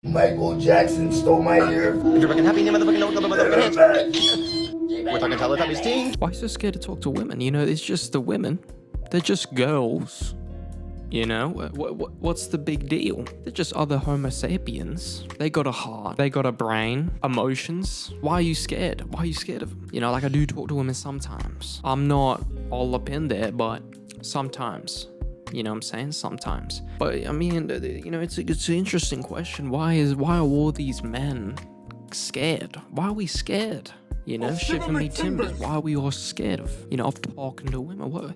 Michael Jackson stole my ear. We're talking Teletubbies teens. Why are you so scared to talk to women? You know, it's just the women. They're just girls. You know, what's the big deal? They're just other Homo sapiens. They got a heart, they got a brain, emotions. Why are you scared? Why are you scared of them? You know, like I do talk to women sometimes. I'm not all up in there, but sometimes. You know what I'm saying? Sometimes. But I mean, you know, it's an interesting question. Why are all these men scared? Why are we scared? You know, shiver me timbers. Why are we all scared of, you know, of talking to women?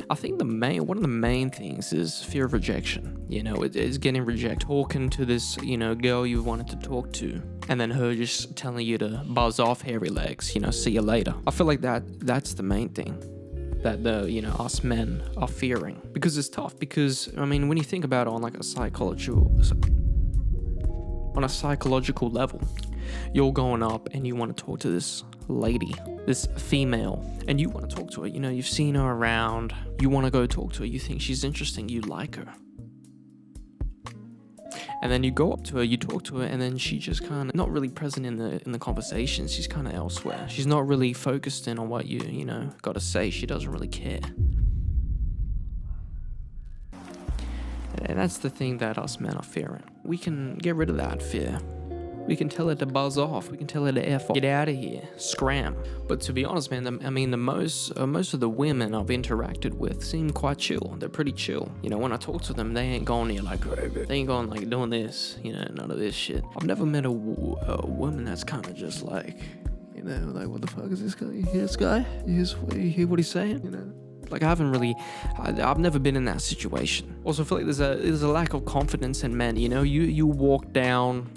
I think one of the main things is fear of rejection. You know, it's getting rejected. Talking to this, you know, girl you wanted to talk to, and then her just telling you to buzz off, hairy legs. You know, see you later. I feel like that's the main thing that us men are fearing, because it's tough. Because I mean, when you think about it on like a psychological level, you're going up and you want to talk to this lady, this female, and you want to talk to her. You know, you've seen her around, you want to go talk to her, you think she's interesting, you like her. And then you go up to her, you talk to her, and then she just kind of not really present in the conversation. She's kind of elsewhere. She's not really focused in on what you know, got to say. She doesn't really care. And that's the thing that us men are fearing. We can get rid of that fear. We can tell it to buzz off. We can tell it to F off. Get out of here. Scram. But to be honest, man, most of the women I've interacted with seem quite chill. They're pretty chill. You know, when I talk to them, they ain't going here like, they ain't going like doing this, you know, none of this shit. I've never met a woman that's kind of just like, you know, like, what the fuck is this guy? You hear this guy? You hear what he's saying? You know? Like, I've never been in that situation. Also, I feel like there's a lack of confidence in men. You know, you walk down,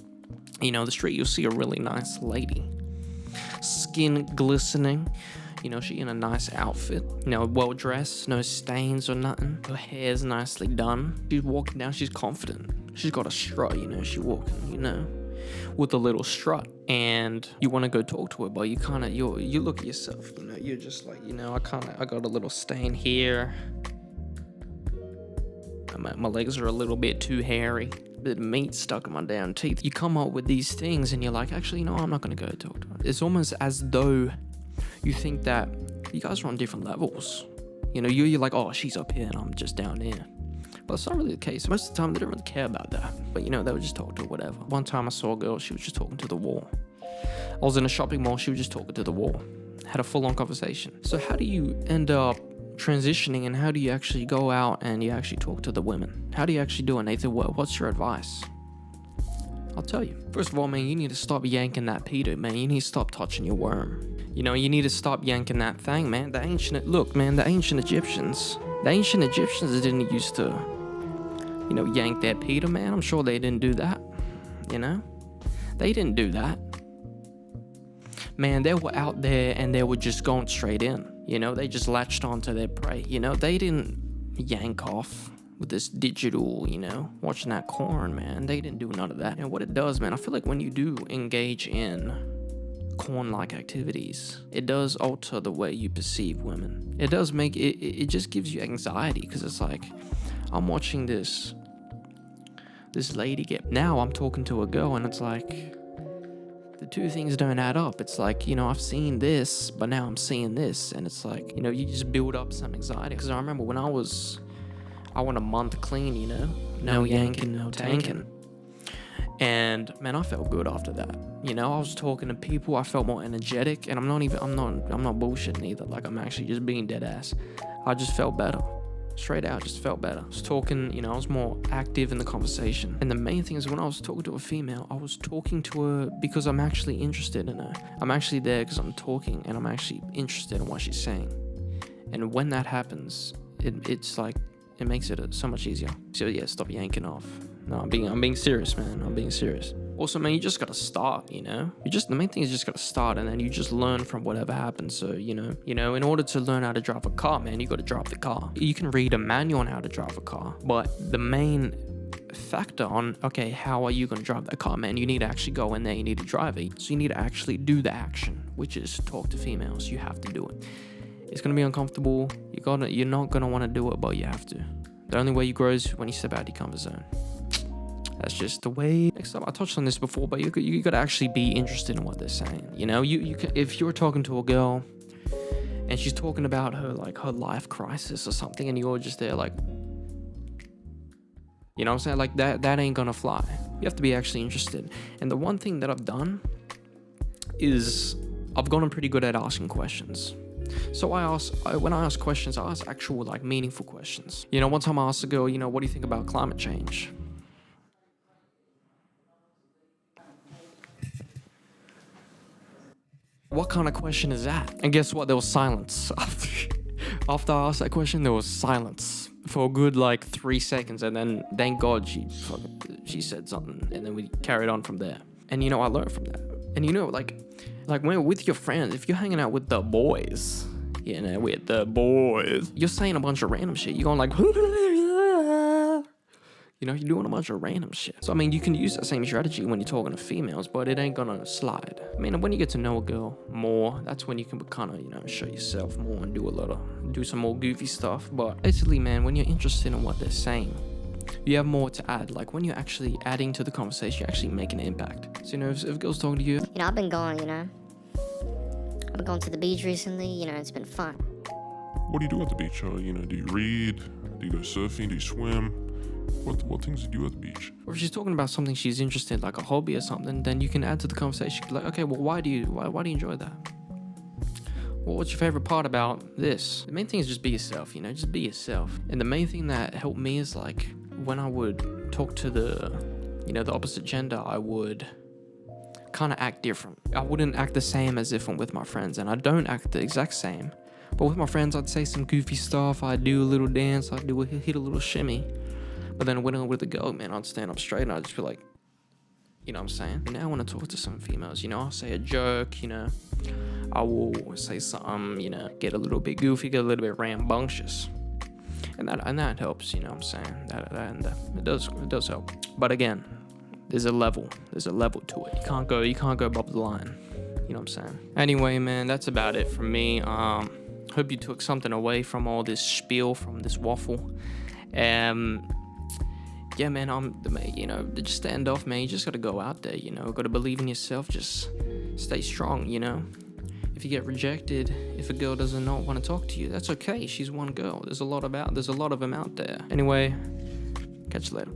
you know, the street, you'll see a really nice lady, skin glistening, you know, she in a nice outfit, you know, well dressed, no stains or nothing, her hair's nicely done, she's walking down, she's confident, she's got a strut, you know, she's walking, you know, with a little strut, and you want to go talk to her, but you look at yourself, you know, you're just like, you know, I got a little stain here, my legs are a little bit too hairy, bit of meat stuck in my damn teeth. You come up with these things and you're like, actually, no, I'm not going to go talk to her. It's almost as though you think that you guys are on different levels. You know, you're like, oh, she's up here and I'm just down here. But it's not really the case. Most of the time, they don't really care about that. But, you know, they would just talk to her, whatever. One time I saw a girl, she was just talking to the wall. I was in a shopping mall, she was just talking to the wall. Had a full-on conversation. So how do you end up transitioning, and how do you actually go out and you actually talk to the women? How do you actually do it, Nathan? What's your advice? I'll tell you. First of all, man, you need to stop yanking that pedo, man. You need to stop touching your worm. You know, you need to stop yanking that thing, man. The ancient Egyptians didn't used to, you know, yank that pedo, man. I'm sure they didn't do that, you know? They didn't do that. Man, they were out there and they were just going straight in. You know, they just latched onto their prey. You know, they didn't yank off with this digital, you know, watching that corn, man. They didn't do none of that. And what it does, man, I feel like when you do engage in corn-like activities, it does alter the way you perceive women. It does make it just gives you anxiety, because it's like, I'm watching this lady now I'm talking to a girl, and it's like, the two things don't add up. It's like, you know, I've seen this, but now I'm seeing this. And it's like, you know, you just build up some anxiety. Because I remember when I went a month clean, you know, no yanking, no tanking. And man, I felt good after that. You know, I was talking to people, I felt more energetic, and I'm not bullshitting either. Like, I'm actually just being dead ass. I just felt better. Straight out, just felt better. I was talking, you know, I was more active in the conversation. And the main thing is, when I was talking to a female, I was talking to her because I'm actually interested in her. I'm actually there because I'm talking and I'm actually interested in what she's saying. And when that happens, it's like, it makes it so much easier. So yeah, stop yanking off. No, I'm being serious, man. I'm being serious. Also, man, you just gotta start, you know? The main thing is just gotta start, and then you just learn from whatever happens. So, you know, in order to learn how to drive a car, man, you gotta drive the car. You can read a manual on how to drive a car, but the main factor on, okay, how are you gonna drive that car, man? You need to actually go in there, you need to drive it. So you need to actually do the action, which is talk to females. You have to do it. It's gonna be uncomfortable. You're not gonna wanna do it, but you have to. The only way you grow is when you step out of your comfort zone. That's just the way. Next up, I touched on this before, but you gotta actually be interested in what they're saying. You know, if you're talking to a girl and she's talking about her life crisis or something, and you're just there like, you know what I'm saying? Like that ain't gonna fly. You have to be actually interested. And the one thing that I've done is I've gotten pretty good at asking questions. So when I ask questions, I ask actual like meaningful questions. You know, one time I asked a girl, you know, what do you think about climate change? What kind of question is that? And guess what? There was silence. After I asked that question, there was silence for a good like 3 seconds, and then thank God she said something, and then we carried on from there. And you know, I learned from that. And you know, like when you're with your friends, if you're hanging out with the boys, you know, with the boys, you're saying a bunch of random shit. You're going like, you know, you're doing a bunch of random shit. So, I mean, you can use that same strategy when you're talking to females, but it ain't gonna slide. I mean, when you get to know a girl more, that's when you can kind of, you know, show yourself more and do some more goofy stuff. But basically, man, when you're interested in what they're saying, you have more to add. Like, when you're actually adding to the conversation, you're actually making an impact. So, you know, if a girl's talking to you... You know, I've been going to the beach recently, you know, it's been fun. What do you do at the beach? You know, do you read? Do you go surfing? Do you swim? What things do you do at the beach? Or if she's talking about something she's interested in, like a hobby or something, then you can add to the conversation. Like, okay, well, why do you enjoy that? Well, what's your favorite part about this? The main thing is just be yourself, you know, just be yourself. And the main thing that helped me is like when I would talk to the opposite gender, I would kind of act different. I wouldn't act the same as if I'm with my friends, and I don't act the exact same. But with my friends, I'd say some goofy stuff. I'd do a little dance. I'd hit a little shimmy. But then when I'm with a girl, man, I'd stand up straight and I'd just be like, you know what I'm saying? And now when I talk to some females, you know, I'll say a joke, you know, I will say something, you know, get a little bit goofy, get a little bit rambunctious. And that helps, you know what I'm saying? It does help. But again, there's a level to it. You can't go above the line. You know what I'm saying? Anyway, man, that's about it from me. Hope you took something away from all this spiel, from this waffle. Yeah, man, you know, just stand off, man. You just gotta go out there, you know, gotta believe in yourself. Just stay strong, you know. If you get rejected, if a girl doesn't not want to talk to you, that's okay. She's one girl. There's a lot of them out there. Anyway, catch you later.